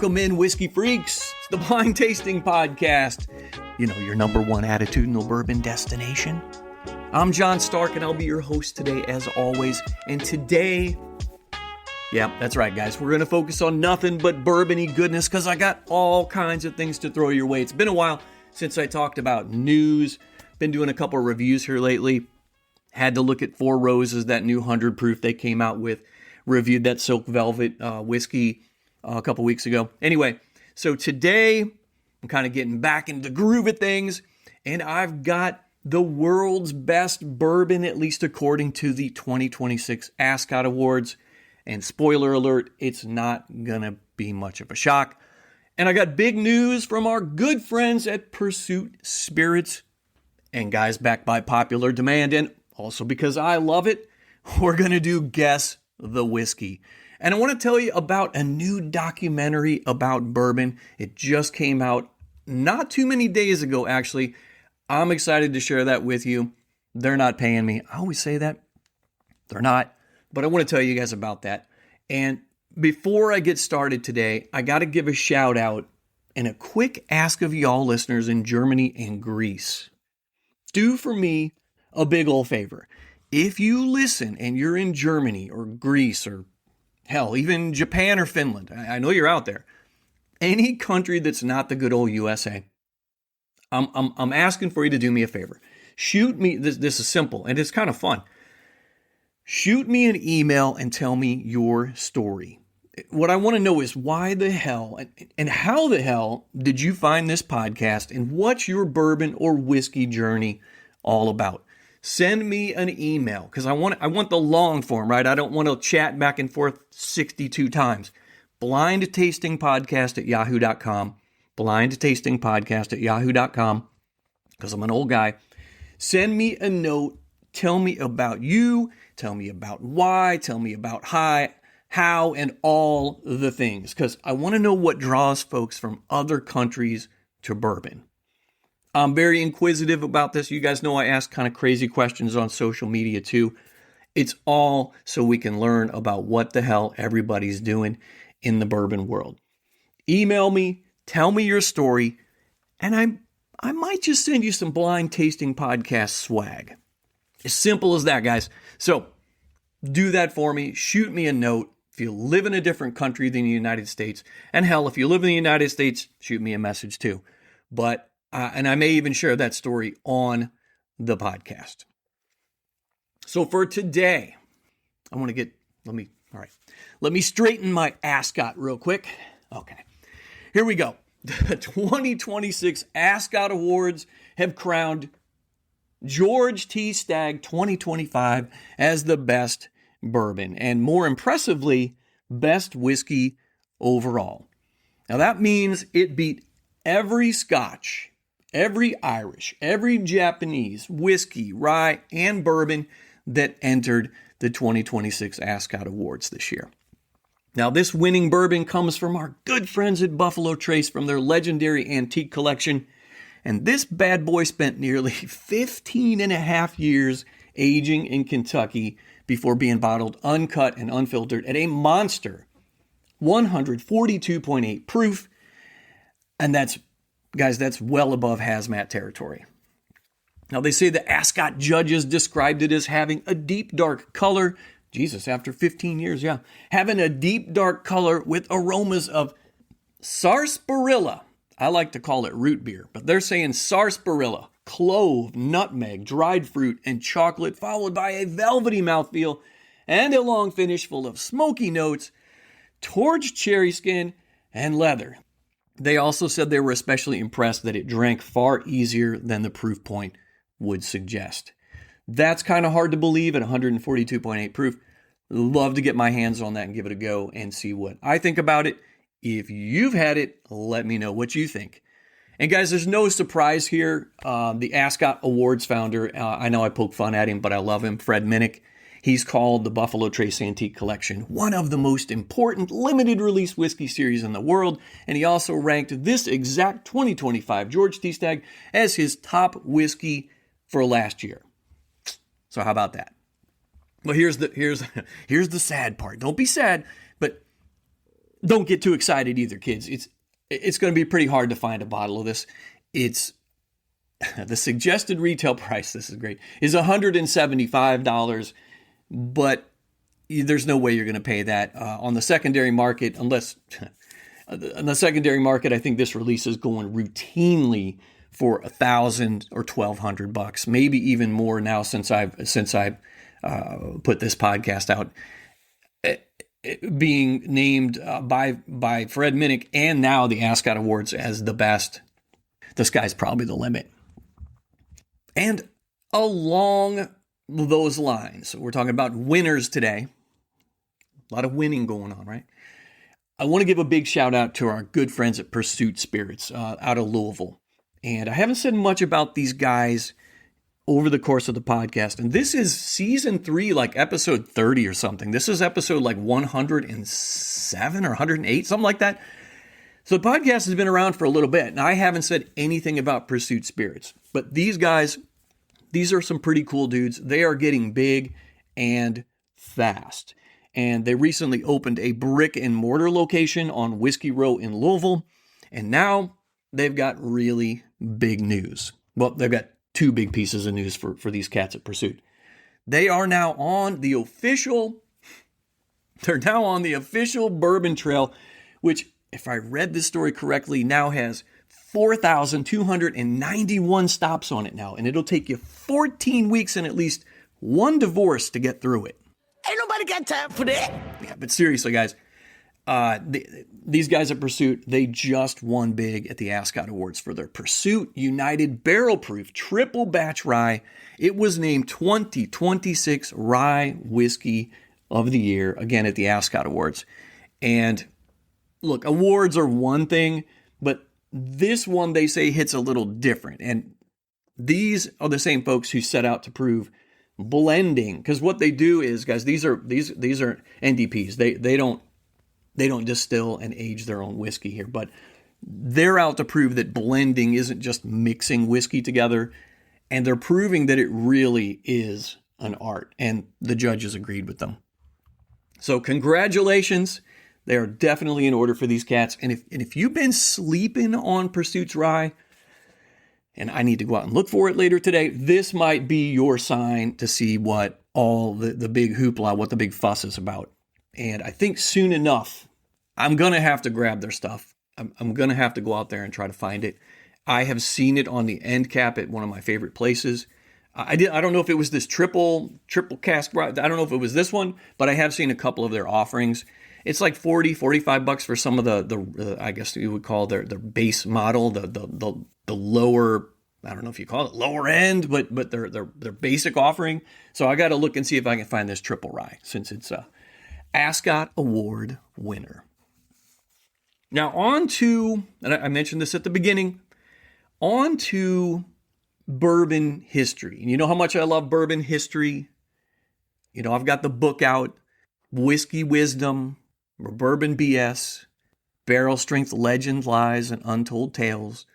Welcome in, whiskey freaks. It's the Blind Tasting Podcast. You know, your number one attitudinal bourbon destination. I'm John Stark, and I'll be your host today, as always. And today, yeah, that's right, guys. We're going to focus on nothing but bourbon-y goodness, because I got all kinds of things to throw your way. It's been a while since I talked about news. Been doing a couple of reviews here lately. Had to look at Four Roses, that new 100 proof they came out with. Reviewed that Silk Velvet whiskey a couple weeks ago. Anyway, so today I'm kind of getting back into the groove of things, and I've got the world's best bourbon, at least according to the 2026 ASCOT Awards. And spoiler alert, it's not gonna be much of a shock. And I got big news from our good friends at Pursuit Spirits. And guys, backed by popular demand, and also because I love it, we're gonna do Guess the Whiskey. And I want to tell you about a new documentary about bourbon. It just came out not too many days ago, actually. I'm excited to share that with you. They're not paying me. I always say that. They're not. But I want to tell you guys about that. And before I get started today, I got to give a shout out and a quick ask of y'all listeners in Germany and Greece. Do for me a big old favor. If you listen and you're in Germany or Greece or hell, even Japan or Finland, I know you're out there. Any country that's not the good old USA, I'm asking for you to do me a favor. Shoot me, this is simple and it's kind of fun. Shoot me an email and tell me your story. What I want to know is why the hell and how the hell did you find this podcast, and what's your bourbon or whiskey journey all about? Send me an email, because I want the long form, right? I don't want to chat back and forth 62 times. blindtastingpodcast@yahoo.com. blindtastingpodcast@yahoo.com, because I'm an old guy. Send me a note. Tell me about you. Tell me about why. Tell me about how, and all the things, because I want to know what draws folks from other countries to bourbon. I'm very inquisitive about this. You guys know I ask kind of crazy questions on social media too. It's all so we can learn about what the hell everybody's doing in the bourbon world. Email me, tell me your story, and I might just send you some Blind Tasting Podcast swag. As simple as that, guys. So do that for me. Shoot me a note if you live in a different country than the United States. And hell, if you live in the United States, shoot me a message too. But and I may even share that story on the podcast. So for today, let me straighten my ascot real quick. Okay, here we go. The 2026 ASCOT Awards have crowned George T. Stagg 2025 as the best bourbon, and more impressively, best whiskey overall. Now that means it beat every Scotch, every Irish, every Japanese whiskey, rye, and bourbon that entered the 2026 ASCOT Awards this year. Now, this winning bourbon comes from our good friends at Buffalo Trace from their legendary antique collection. And this bad boy spent nearly 15 and a half years aging in Kentucky before being bottled uncut and unfiltered at a monster 142.8 proof. And that's well above hazmat territory. Now, they say the ASCOT judges described it as having a deep, dark color. Jesus, after 15 years, yeah. Having a deep, dark color with aromas of sarsaparilla. I like to call it root beer, but they're saying sarsaparilla, clove, nutmeg, dried fruit, and chocolate, followed by a velvety mouthfeel and a long finish full of smoky notes, torch cherry skin, and leather. They also said they were especially impressed that it drank far easier than the proof point would suggest. That's kind of hard to believe at 142.8 proof. Love to get my hands on that and give it a go and see what I think about it. If you've had it, let me know what you think. And guys, there's no surprise here. The ASCOT Awards founder, I know I poke fun at him, but I love him, Fred Minnick. He's called the Buffalo Trace Antique Collection one of the most important limited release whiskey series in the world, and he also ranked this exact 2025 George T. Stagg as his top whiskey for last year. So how about that? Well, here's the sad part. Don't be sad, but don't get too excited either, kids. It's going to be pretty hard to find a bottle of this. It's the suggested retail price, this is great, is $175, but there's no way you're going to pay that on the secondary market, unless on the secondary market, I think this release is going routinely for $1,000 or $1,200, maybe even more now since I've put this podcast out. Being named by Fred Minnick and now the ASCOT Awards as the best, the sky's probably the limit. And along those lines, we're talking about winners today. A lot of winning going on, right? I want to give a big shout out to our good friends at Pursuit Spirits out of Louisville. And I haven't said much about these guys over the course of the podcast. And this is season 3, like episode 30 or something. This is episode like 107 or 108, something like that. So the podcast has been around for a little bit, and I haven't said anything about Pursuit Spirits. But these guys, these are some pretty cool dudes. They are getting big and fast. And they recently opened a brick and mortar location on Whiskey Row in Louisville. And now they've got really big news. Well, they've got 2 big pieces of news for these cats at Pursuit. They are now on the official Bourbon Trail, which, if I read this story correctly, now has 4,291 stops on it now. And it'll take you 14 weeks and at least 1 divorce to get through it. Ain't nobody got time for that. Yeah, but seriously, guys, these guys at Pursuit, they just won big at the ASCOT Awards for their Pursuit United Barrel Proof Triple Batch Rye. It was named 2026 Rye Whiskey of the Year, again at the ASCOT Awards. And look, awards are one thing, but this one, they say, hits a little different. And these are the same folks who set out to prove blending, because what they do is, guys, these are NDPs. They don't distill and age their own whiskey here, but they're out to prove that blending isn't just mixing whiskey together, and they're proving that it really is an art, and the judges agreed with them. So congratulations. They are definitely in order for these cats. And if you've been sleeping on Pursuit's Rye, and I need to go out and look for it later today, this might be your sign to see what all the big hoopla, what the big fuss is about. And I think soon enough, I'm going to have to grab their stuff. I'm going to have to go out there and try to find it. I have seen it on the end cap at one of my favorite places. I don't know if it was this triple cask. I don't know if it was this one, but I have seen a couple of their offerings. It's like $45 for some of the I guess you would call their base model, the lower, I don't know if you call it lower end, but their basic offering. So I got to look and see if I can find this triple rye, since it's a ASCOT Award winner. Now on to, and I mentioned this at the beginning, on to bourbon history. And you know how much I love bourbon history. You know, I've got the book out, Whiskey Wisdom, Bourbon BS, Barrel Strength Legends, Lies, and Untold Tales.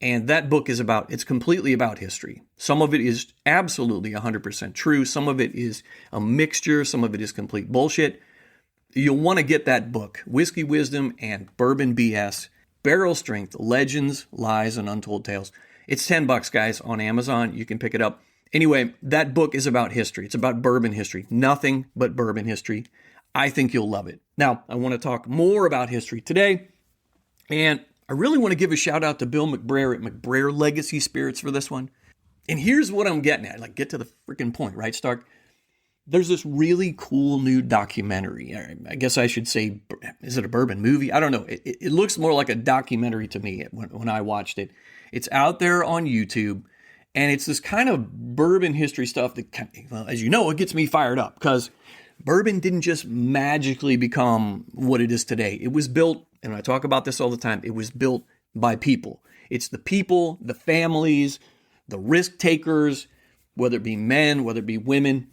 And that book is it's completely about history. Some of it is absolutely 100% true. Some of it is a mixture. Some of it is complete bullshit. You'll want to get that book, Whiskey Wisdom and Bourbon BS, Barrel Strength Legends, Lies, and Untold Tales. It's $10, guys, on Amazon. You can pick it up. Anyway, that book is about history. It's about bourbon history. Nothing but bourbon history. I think you'll love it. Now, I want to talk more about history today, and I really want to give a shout out to Bill McBrayer at McBrayer Legacy Spirits for this one. And here's what I'm getting at. Like, get to the freaking point, right, Stark? There's this really cool new documentary. I guess I should say, is it a bourbon movie? I don't know. It looks more like a documentary to me when I watched it. It's out there on YouTube, and it's this kind of bourbon history stuff that, well, as you know, it gets me fired up, because bourbon didn't just magically become what it is today. It was built, and I talk about this all the time, it was built by people. It's the people, the families, the risk takers, whether it be men, whether it be women.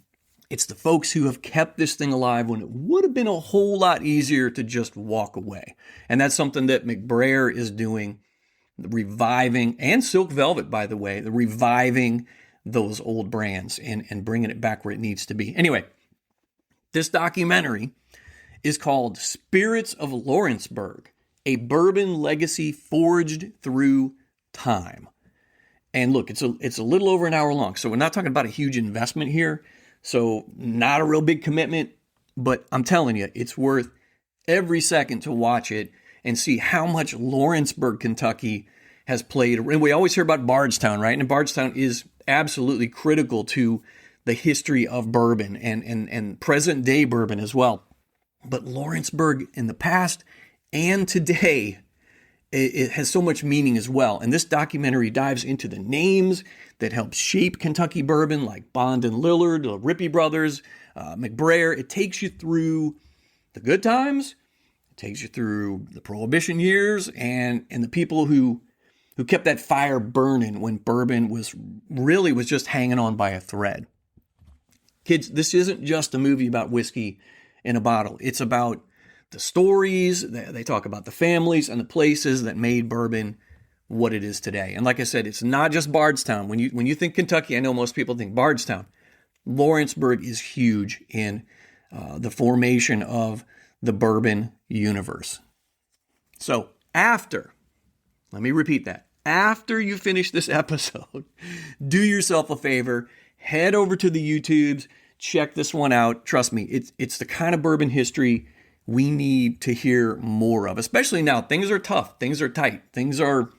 It's the folks who have kept this thing alive when it would have been a whole lot easier to just walk away. And that's something that McBrayer is doing, reviving, and Silk Velvet, by the way, reviving those old brands and bringing it back where it needs to be. Anyway, this documentary is called Spirits of Lawrenceburg, a bourbon legacy forged through time. And look, it's a little over an hour long, so we're not talking about a huge investment here. So not a real big commitment, but I'm telling you, it's worth every second to watch it and see how much Lawrenceburg, Kentucky has played. And we always hear about Bardstown, right? And Bardstown is absolutely critical to the history of bourbon and present day bourbon as well. But Lawrenceburg in the past and today, it has so much meaning as well. And this documentary dives into the names that helped shape Kentucky bourbon, like Bond and Lillard, the Rippey brothers, McBrayer. It takes you through the good times. It takes you through the Prohibition years and the people who kept that fire burning when bourbon was just hanging on by a thread. Kids, this isn't just a movie about whiskey in a bottle. It's about the stories. They talk about the families and the places that made bourbon what it is today. And like I said, it's not just Bardstown. When you think Kentucky, I know most people think Bardstown. Lawrenceburg is huge in the formation of the bourbon universe. So let me repeat that. After you finish this episode, do yourself a favor, head over to the YouTubes, check this one out. Trust me, it's the kind of bourbon history we need to hear more of, especially now. Things are tough. Things are tight. Things are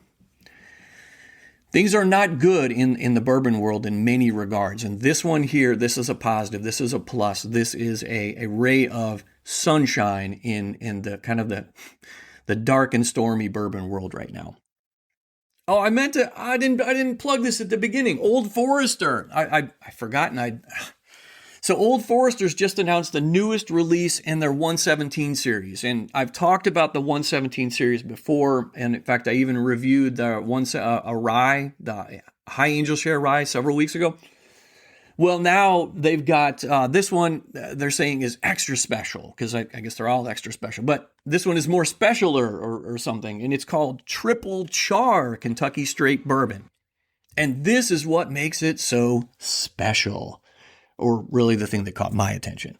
not good in the bourbon world in many regards. And this one here, this is a positive. This is a plus. This is a ray of sunshine in the kind of the dark and stormy bourbon world right now. Oh, I didn't plug this at the beginning. Old Forester. I forgot. So Old Forester's just announced the newest release in their 117 series. And I've talked about the 117 series before. And in fact, I even reviewed the rye, the High Angel Share rye several weeks ago. Well, now they've got this one they're saying is extra special, because I guess they're all extra special. But this one is more special or something. And it's called Triple Char Kentucky Straight Bourbon. And this is what makes it so special. Or really the thing that caught my attention.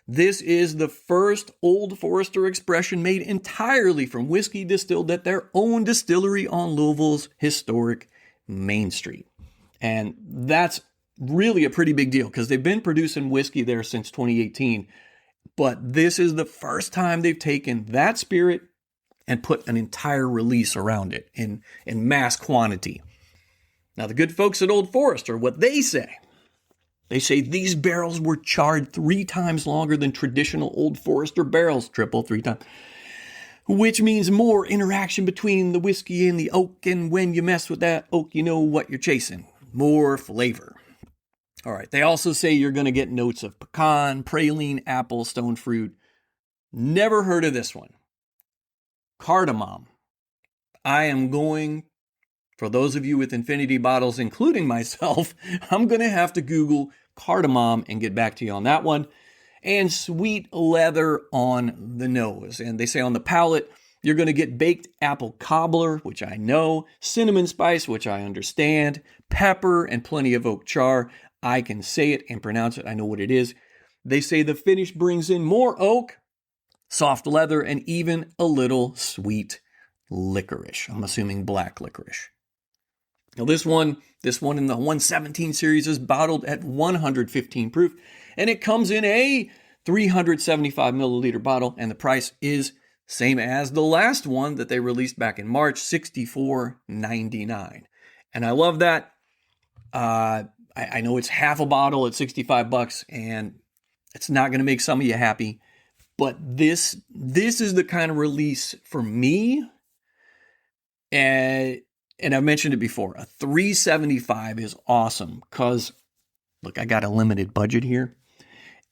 This is the first Old Forester expression made entirely from whiskey distilled at their own distillery on Louisville's historic Main Street. And that's really a pretty big deal, because they've been producing whiskey there since 2018. But this is the first time they've taken that spirit and put an entire release around it in mass quantity. Now, the good folks at Old Forester, what they say these barrels were charred 3 times longer than traditional Old Forester barrels, triple 3 times, which means more interaction between the whiskey and the oak. And when you mess with that oak, you know what you're chasing. More flavor. All right. They also say you're going to get notes of pecan, praline, apple, stone fruit. Never heard of this one. Cardamom. I am going, for those of you with infinity bottles, including myself, I'm going to have to Google cardamom and get back to you on that one. And sweet leather on the nose. And they say on the palate, you're going to get baked apple cobbler, which I know, cinnamon spice, which I understand, pepper, and plenty of oak char. I can say it and pronounce it. I know what it is. They say the finish brings in more oak, soft leather, and even a little sweet licorice. I'm assuming black licorice. Now this one in the 117 series is bottled at 115 proof, and it comes in a 375 milliliter bottle, and the price is same as the last one that they released back in March, $64.99. And I love that. I know it's half a bottle at $65, and it's not going to make some of you happy, but this is the kind of release for me. And I've mentioned it before, a 375 is awesome because, look, I got a limited budget here.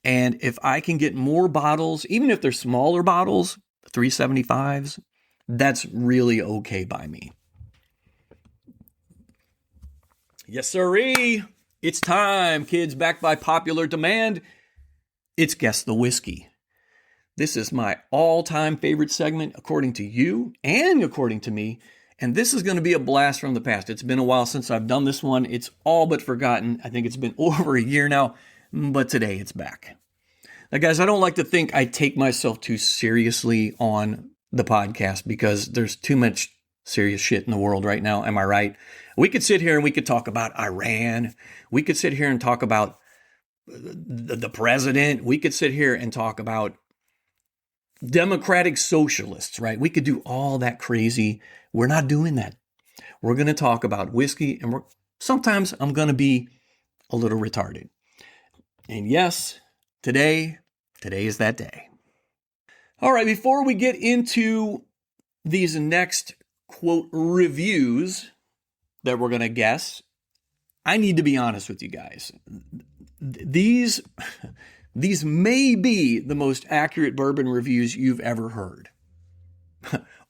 And if I can get more bottles, even if they're smaller bottles, 375s, that's really okay by me. Yes, sirree. It's time, kids, back by popular demand. It's Guess the Whiskey. This is my all-time favorite segment, according to you and according to me. And this is going to be a blast from the past. It's been a while since I've done this one. It's all but forgotten. I think it's been over a year now, but today it's back. Now, guys, I don't like to think I take myself too seriously on the podcast because there's too much serious shit in the world right now. Am I right? We could sit here and we could talk about Iran. We could sit here and talk about the president. We could sit here and talk about democratic socialists, right? We could do all that crazy. We're not doing that. We're going to talk about whiskey, and sometimes I'm going to be a little retarded. And yes, today is that day. All right, before we get into these next, quote, reviews that we're going to guess, I need to be honest with you guys. These may be the most accurate bourbon reviews you've ever heard.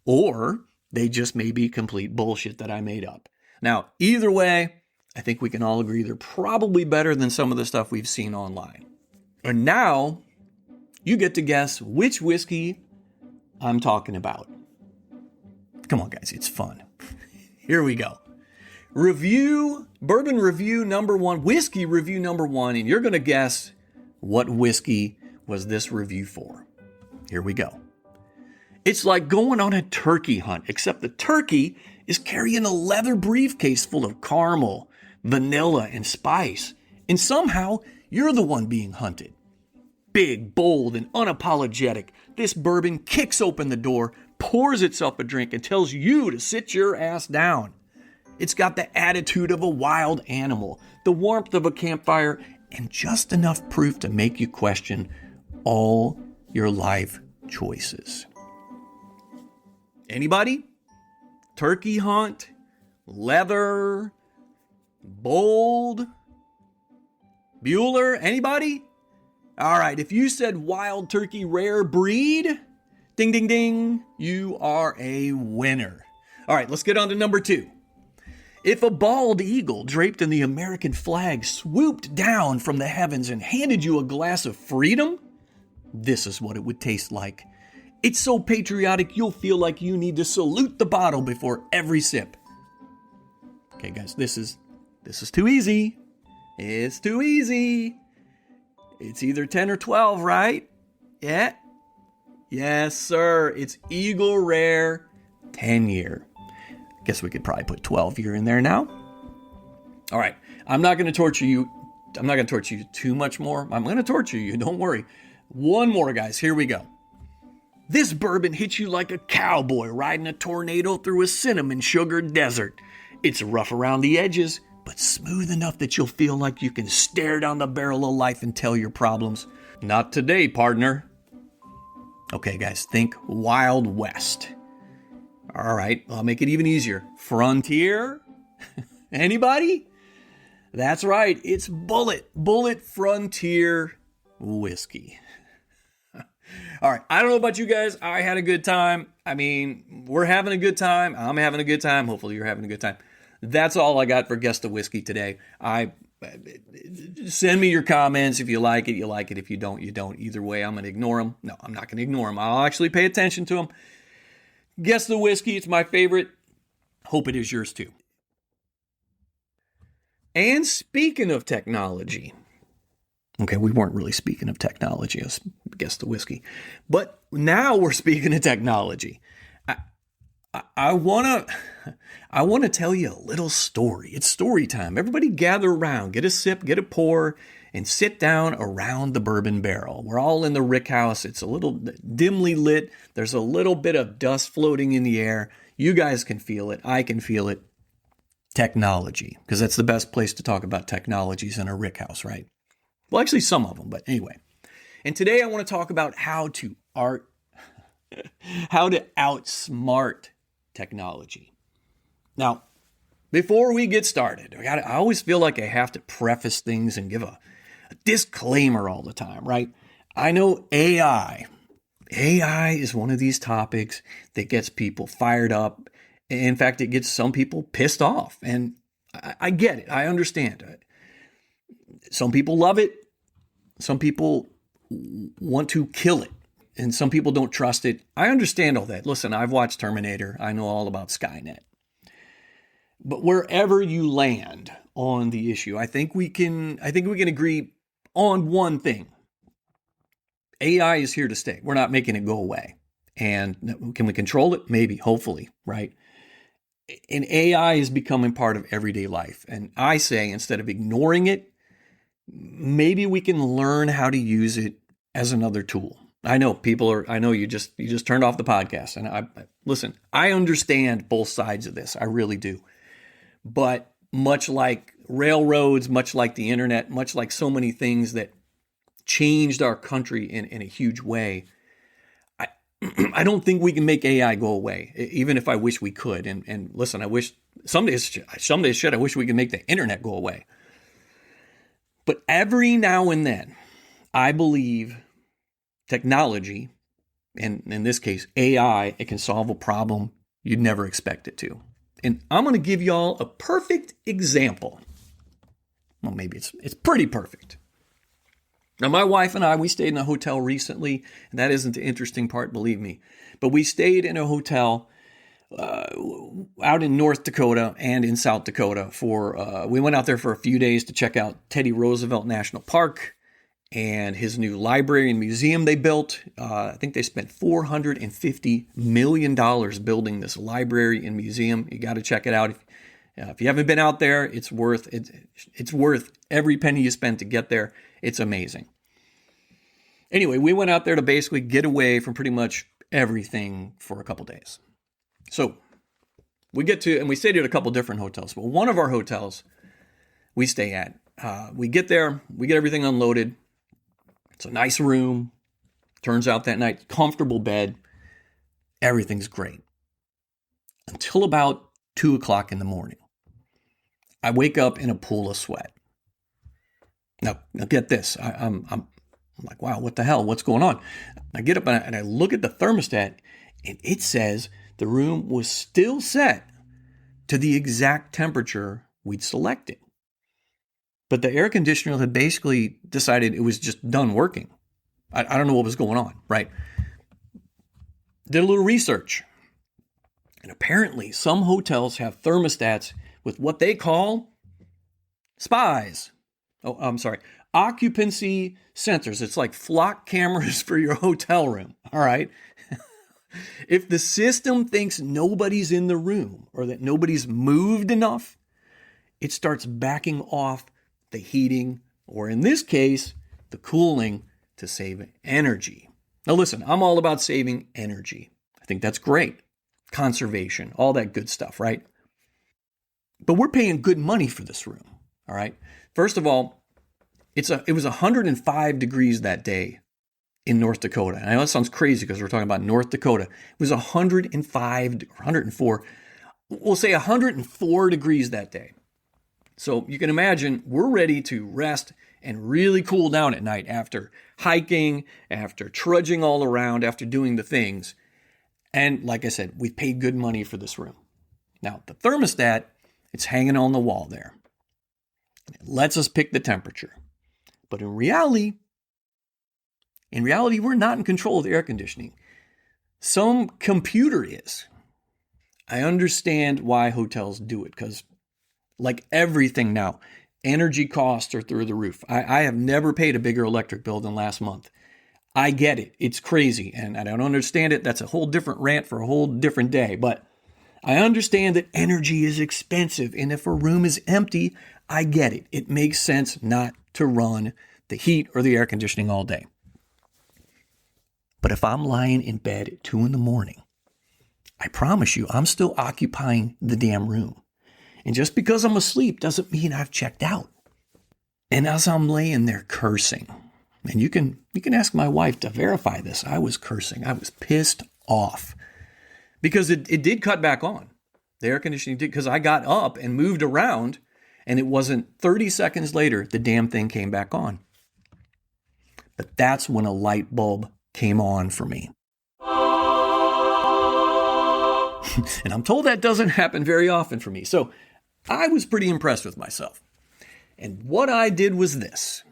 Or they just may be complete bullshit that I made up. Now, either way, I think we can all agree they're probably better than some of the stuff we've seen online. And now, you get to guess which whiskey I'm talking about. Come on, guys, it's fun. Here we go. Bourbon review number 1, whiskey review number 1, and you're going to guess what whiskey was this review for. Here we go. It's like going on a turkey hunt, except the turkey is carrying a leather briefcase full of caramel, vanilla, and spice, and somehow you're the one being hunted. Big, bold, and unapologetic, this bourbon kicks open the door, pours itself a drink, and tells you to sit your ass down. It's got the attitude of a wild animal, the warmth of a campfire, and just enough proof to make you question all your life choices. Anybody? Turkey hunt, leather, bold, Bueller, anybody? All right, if you said wild turkey rare breed, ding, ding, ding, you are a winner. All right, let's get on to number 2. If a bald eagle draped in the American flag swooped down from the heavens and handed you a glass of freedom, this is what it would taste like. It's so patriotic you'll feel like you need to salute the bottle before every sip. Okay, guys, this is too easy. It's too easy. It's either 10 or 12, right? Yeah? Yes, sir. It's Eagle Rare 10-year. Guess we could probably put 12-year in there now. All right. I'm not going to torture you. I'm not going to torture you too much more. I'm going to torture you. Don't worry. One more, guys. Here we go. This bourbon hits you like a cowboy riding a tornado through a cinnamon sugar desert. It's rough around the edges, but smooth enough that you'll feel like you can stare down the barrel of life and tell your problems. Not today, partner. Okay, guys, think Wild West. All right, I'll make it even easier. Frontier? Anybody? That's right, it's Bullet Frontier whiskey. All right, I don't know about you guys. I had a good time. I mean, we're having a good time. I'm having a good time. Hopefully you're having a good time. That's all I got for Guess the Whiskey today. Send me your comments. If you like it, you like it. If you don't, you don't. Either way, I'm going to ignore them. No, I'm not going to ignore them. I'll actually pay attention to them. Guess the Whiskey. It's my favorite. Hope it is yours too. And speaking of technology, okay, we weren't really speaking of technology. Let's Guess the Whiskey. But now we're speaking of technology. I want to tell you a little story. It's story time. Everybody gather around, get a sip, get a pour, and sit down around the bourbon barrel. We're all in the rick house. It's a little dimly lit. There's a little bit of dust floating in the air. You guys can feel it. I can feel it. Technology, because that's the best place to talk about technologies in a rick house, right? Well, actually some of them, but anyway. And today I want to talk about how to outsmart technology. Now, before we get started, I always feel like I have to preface things and give a disclaimer all the time, right? I know AI is one of these topics that gets people fired up. In fact, it gets some people pissed off. And I get it. I understand. Some people love it. Some people want to kill it. And some people don't trust it. I understand all that. Listen, I've watched Terminator. I know all about Skynet. But wherever you land on the issue, I think we can agree on one thing. AI is here to stay. We're not making it go away. And can we control it? Maybe, hopefully, right? And AI is becoming part of everyday life. And I say, instead of ignoring it, maybe we can learn how to use it as another tool. I know you just turned off the podcast, and listen, I understand both sides of this. I really do. But much like railroads, much like the internet, much like so many things that changed our country in a huge way, I don't think we can make AI go away, even if I wish we could. And listen, I wish some days I wish we could make the internet go away. But every now and then, I believe technology, and in this case, AI, it can solve a problem you'd never expect it to. And I'm going to give y'all a perfect example. Well, maybe it's pretty perfect. Now, my wife and I, we stayed in a hotel recently, and that isn't the interesting part, believe me. But we stayed in a hotel out in North Dakota and in South Dakota we went out there for a few days to check out Teddy Roosevelt National Park and his new library and museum they built. I think they spent $450 million building this library and museum. You got to check it out. If you haven't been out there, it's worth every penny you spend to get there. It's amazing. Anyway, we went out there to basically get away from pretty much everything for a couple days. So we stayed at a couple different hotels. But one of our hotels we stay at, we get there, we get everything unloaded. It's a nice room. Turns out that night, comfortable bed. Everything's great. Until about 2 o'clock in the morning. I wake up in a pool of sweat. Now get this. I'm like, wow, what the hell? What's going on? I get up and I look at the thermostat, and it says the room was still set to the exact temperature we'd selected. But the air conditioner had basically decided it was just done working. I don't know what was going on, right? Did a little research. And apparently some hotels have thermostats with what they call SPIs. Oh, I'm sorry. Occupancy sensors. It's like flock cameras for your hotel room. All right. If the system thinks nobody's in the room or that nobody's moved enough, it starts backing off the heating, or in this case, the cooling, to save energy. Now listen, I'm all about saving energy. I think that's great. Conservation, all that good stuff, right? But we're paying good money for this room, all right? First of all, it was 105 degrees that day in North Dakota. And I know that sounds crazy because we're talking about North Dakota. It was 105 or 104, we'll say 104 degrees that day. So you can imagine we're ready to rest and really cool down at night after hiking, after trudging all around, after doing the things. And like I said, we've paid good money for this room. Now, the thermostat, it's hanging on the wall there. It lets us pick the temperature. But in reality, we're not in control of the air conditioning. Some computer is. I understand why hotels do it, because like everything now, energy costs are through the roof. I have never paid a bigger electric bill than last month. I get it. It's crazy, and I don't understand it. That's a whole different rant for a whole different day. But I understand that energy is expensive, and if a room is empty, I get it. It makes sense not to run the heat or the air conditioning all day. But if I'm lying in bed at 2 a.m, I promise you, I'm still occupying the damn room. And just because I'm asleep doesn't mean I've checked out. And as I'm laying there cursing, and you can ask my wife to verify this, I was cursing. I was pissed off because it did cut back on. The air conditioning did, because I got up and moved around, and it wasn't 30 seconds later, the damn thing came back on. But that's when a light bulb came on for me. And I'm told that doesn't happen very often for me. So I was pretty impressed with myself. And what I did was this.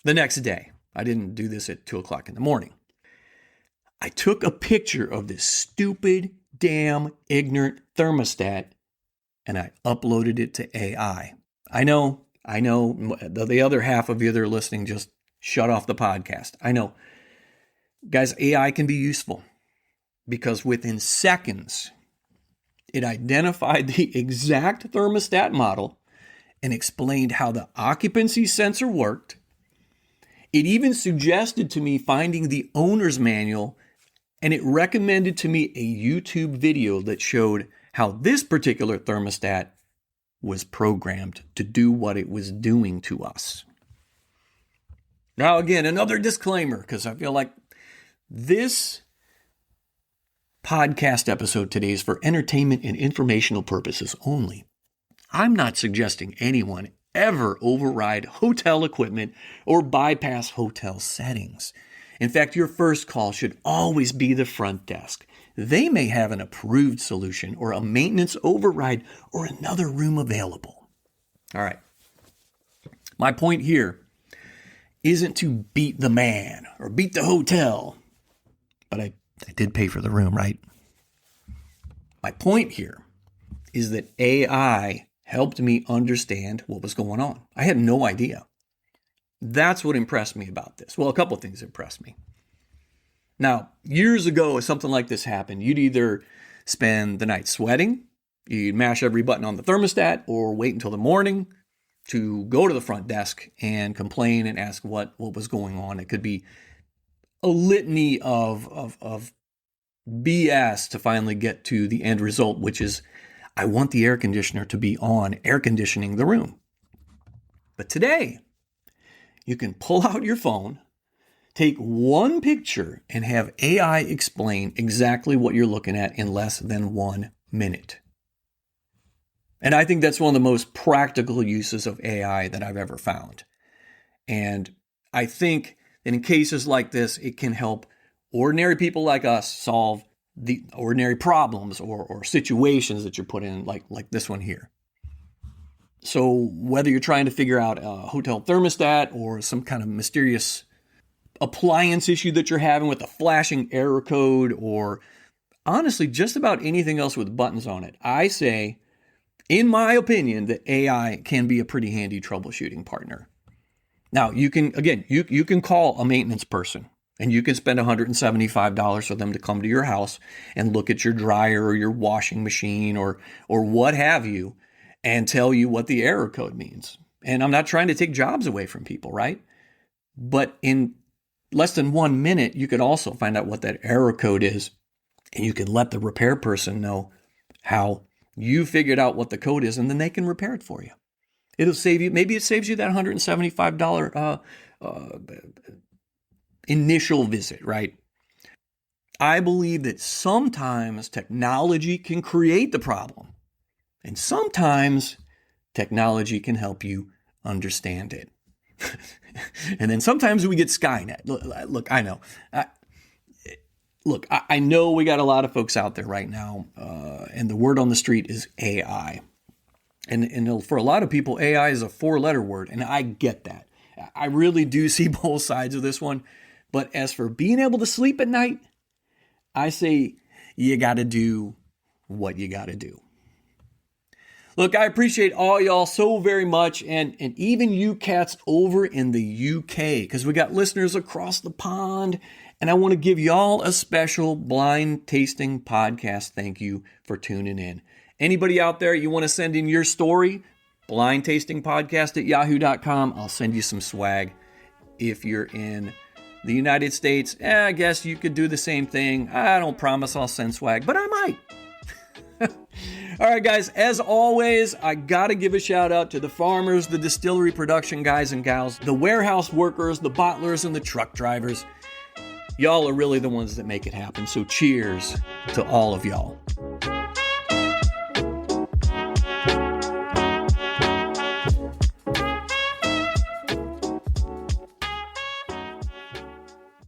The next day, I didn't do this at 2 o'clock in the morning. I took a picture of this stupid, damn, ignorant thermostat, and I uploaded it to AI. I know, the other half of you that are listening just shut off the podcast. I know. Guys, AI can be useful because within seconds, it identified the exact thermostat model and explained how the occupancy sensor worked. It even suggested to me finding the owner's manual, and it recommended to me a YouTube video that showed how this particular thermostat was programmed to do what it was doing to us. Now, again, another disclaimer, because I feel like this podcast episode today is for entertainment and informational purposes only. I'm not suggesting anyone ever override hotel equipment or bypass hotel settings. In fact, your first call should always be the front desk. They may have an approved solution or a maintenance override or another room available. All right. My point here isn't to beat the man or beat the hotel, but I did pay for the room, right? My point here is that AI helped me understand what was going on. I had no idea. That's what impressed me about this. Well, a couple of things impressed me. Now, years ago, if something like this happened, you'd either spend the night sweating, you'd mash every button on the thermostat, or wait until the morning to go to the front desk and complain and ask what was going on. It could be a litany of BS to finally get to the end result, which is, I want the air conditioner to be on, air conditioning the room. But today, you can pull out your phone, take one picture, and have AI explain exactly what you're looking at in less than 1 minute. And I think that's one of the most practical uses of AI that I've ever found. And I think that in cases like this, it can help ordinary people like us solve the ordinary problems or situations that you're put in, like this one here. So whether you're trying to figure out a hotel thermostat or some kind of mysterious appliance issue that you're having with a flashing error code, or honestly, just about anything else with buttons on it, I say, in my opinion, that AI can be a pretty handy troubleshooting partner. Now, you can call a maintenance person and you can spend $175 for them to come to your house and look at your dryer or your washing machine or what have you and tell you what the error code means. And I'm not trying to take jobs away from people, right? But in less than 1 minute, you could also find out what that error code is, and you can let the repair person know how you figured out what the code is, and then they can repair it for you. It'll save you, maybe it saves you that $175 initial visit, right? I believe that sometimes technology can create the problem, and sometimes technology can help you understand it. And then sometimes we get Skynet. Look, I know. I know we got a lot of folks out there right now, and the word on the street is AI. And for a lot of people, AI is a 4-letter word, and I get that. I really do see both sides of this one. But as for being able to sleep at night, I say you got to do what you got to do. Look, I appreciate all y'all so very much, and even you cats over in the UK, because we got listeners across the pond, and I want to give y'all a special blind tasting podcast thank you for tuning in. Anybody out there, you want to send in your story, blindtastingpodcast@yahoo.com. I'll send you some swag. If you're in the United States, I guess you could do the same thing. I don't promise I'll send swag, but I might. All right, guys, as always, I got to give a shout out to the farmers, the distillery production guys and gals, the warehouse workers, the bottlers, and the truck drivers. Y'all are really the ones that make it happen. So cheers to all of y'all.